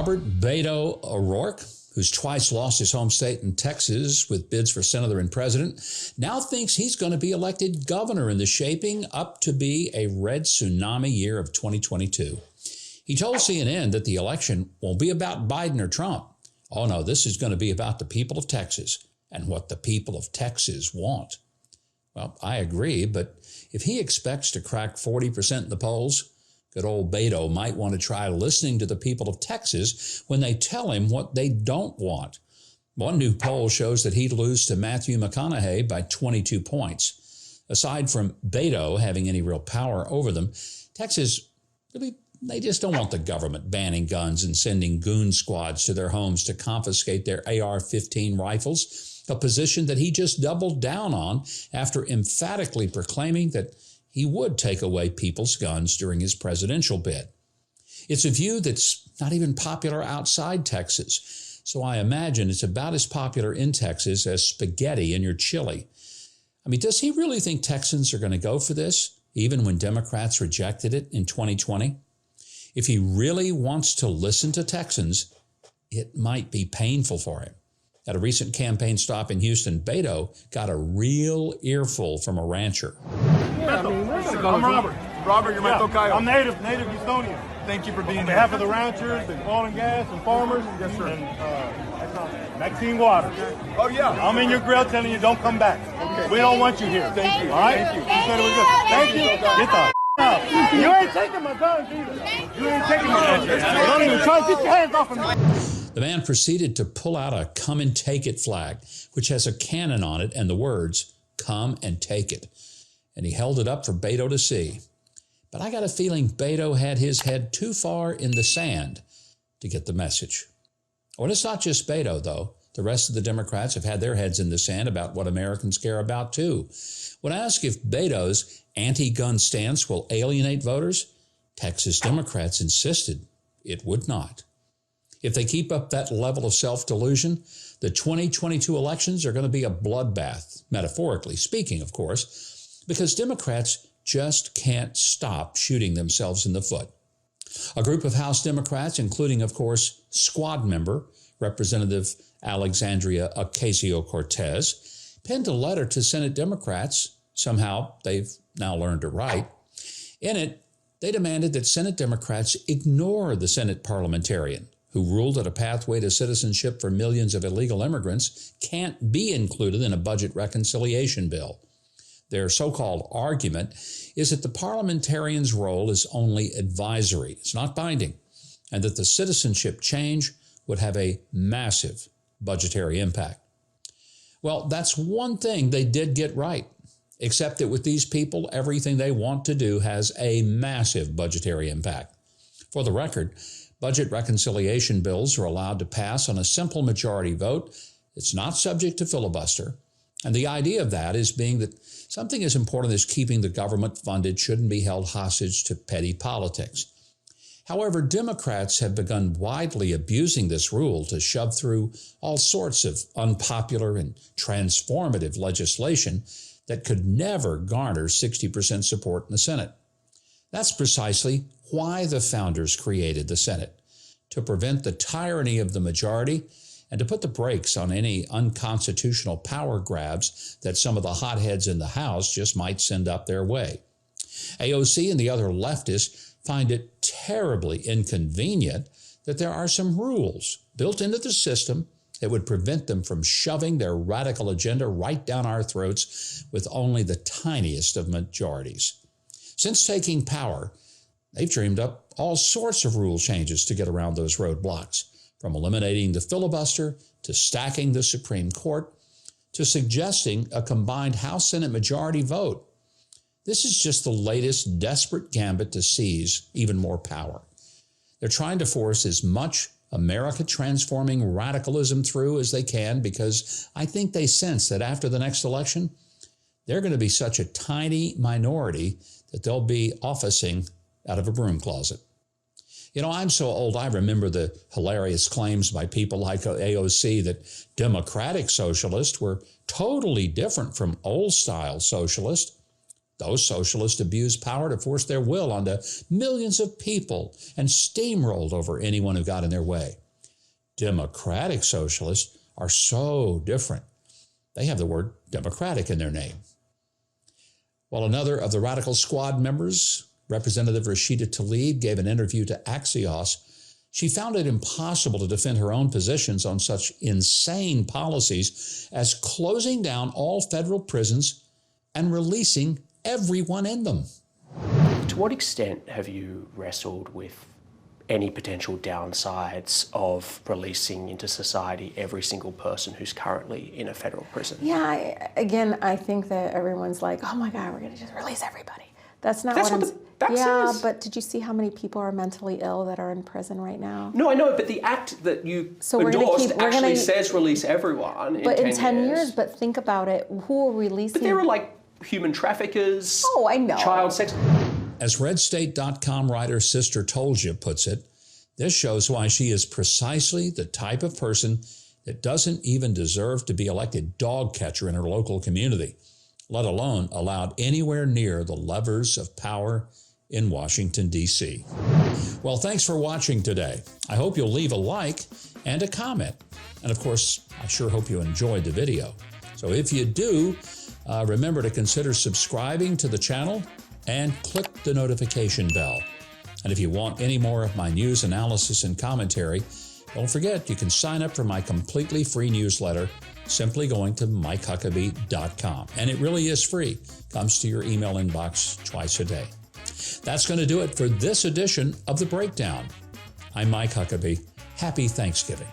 Robert Beto O'Rourke, who's twice lost his home state in Texas with bids for senator and president, now thinks he's going to be elected governor in the shaping up to be a red tsunami year of 2022. He told CNN that the election won't be about Biden or Trump. Oh no, this is going to be about the people of Texas and what the people of Texas want. Well, I agree, but if he expects to crack 40% in the polls, good old Beto might want to try listening to the people of Texas when they tell him what they don't want. One new poll shows that he'd lose to Matthew McConaughey by 22 points. Aside from Beto having any real power over them, Texas really, they just don't want the government banning guns and sending goon squads to their homes to confiscate their AR-15 rifles, a position that he just doubled down on after emphatically proclaiming that he would take away people's guns during his presidential bid. It's a view that's not even popular outside Texas, so I imagine it's about as popular in Texas as spaghetti in your chili. I mean, does he really think Texans are going to go for this, even when Democrats rejected it in 2020? If he really wants to listen to Texans, it might be painful for him. At a recent campaign stop in Houston, Beto got a real earful from a rancher. Yeah, I mean, I'm Robert. Robert, you're my tocayo. I'm native Houstonian. Thank you for being here. On behalf of the ranchers and oil and gas and farmers. Yes, sir. And Maxine Waters. Oh, yeah. I'm in your grill telling you don't come back. Okay. We don't want you here. Thank you. All right? Thank you. You said it was good. Thank you. Get the out. You ain't taking my guns either. You ain't taking my guns. Don't even try to get your hands off of me. The man proceeded to pull out a "Come and Take It" flag, which has a cannon on it and the words, "Come and Take It." And he held it up for Beto to see. But I got a feeling Beto had his head too far in the sand to get the message. Well, it's not just Beto, though. The rest of the Democrats have had their heads in the sand about what Americans care about, too. When asked if Beto's anti-gun stance will alienate voters, Texas Democrats insisted it would not. If they keep up that level of self-delusion, the 2022 elections are going to be a bloodbath, metaphorically speaking, of course, because Democrats just can't stop shooting themselves in the foot. A group of House Democrats, including, of course, squad member Representative Alexandria Ocasio-Cortez, penned a letter to Senate Democrats. Somehow they've now learned to write. In it, they demanded that Senate Democrats ignore the Senate parliamentarian who ruled that a pathway to citizenship for millions of illegal immigrants can't be included in a budget reconciliation bill. Their so-called argument is that the parliamentarian's role is only advisory, it's not binding, and that the citizenship change would have a massive budgetary impact. Well, that's one thing they did get right, except that with these people, everything they want to do has a massive budgetary impact. For the record, budget reconciliation bills are allowed to pass on a simple majority vote. It's not subject to filibuster. And the idea of that is being that something as important as keeping the government funded shouldn't be held hostage to petty politics. However, Democrats have begun widely abusing this rule to shove through all sorts of unpopular and transformative legislation that could never garner 60% support in the Senate. That's precisely why the founders created the Senate, to prevent the tyranny of the majority and to put the brakes on any unconstitutional power grabs that some of the hotheads in the House just might send up their way. AOC and the other leftists find it terribly inconvenient that there are some rules built into the system that would prevent them from shoving their radical agenda right down our throats with only the tiniest of majorities. Since taking power, they've dreamed up all sorts of rule changes to get around those roadblocks, from eliminating the filibuster to stacking the Supreme Court to suggesting a combined House-Senate majority vote. This is just the latest desperate gambit to seize even more power. They're trying to force as much America-transforming radicalism through as they can because I think they sense that after the next election, they're going to be such a tiny minority that they'll be officing out of a broom closet. You know, I'm so old, I remember the hilarious claims by people like AOC that democratic socialists were totally different from old-style socialists. Those socialists abused power to force their will onto millions of people and steamrolled over anyone who got in their way. Democratic socialists are so different. They have the word democratic in their name. While another of the radical squad members, Representative Rashida Tlaib, gave an interview to Axios, she found it impossible to defend her own positions on such insane policies as closing down all federal prisons and releasing everyone in them. To what extent have you wrestled with any potential downsides of releasing into society every single person who's currently in a federal prison? Yeah, I think that everyone's like, oh my God, we're going to just release everybody. That's not That's what what the fact Yeah, says. but did you see how many people are mentally ill that are in prison right now? No, I know, but the act that you So endorsed actually says release everyone but in 10 years. But think about it, who are releasing? But there are like human traffickers, Oh, I know. child sex. As RedState.com writer Sister Tolja puts it, this shows why she is precisely the type of person that doesn't even deserve to be elected dog catcher in her local community, let alone allowed anywhere near the levers of power in Washington, D.C. Well, thanks for watching today. I hope you'll leave a like and a comment. And of course, I sure hope you enjoyed the video. So if you do, remember to consider subscribing to the channel and click the notification bell. And if you want any more of my news analysis and commentary, don't forget you can sign up for my completely free newsletter simply going to MikeHuckabee.com. And it really is free. Comes to your email inbox twice a day. That's going to do it for this edition of The Breakdown. I'm Mike Huckabee. Happy Thanksgiving.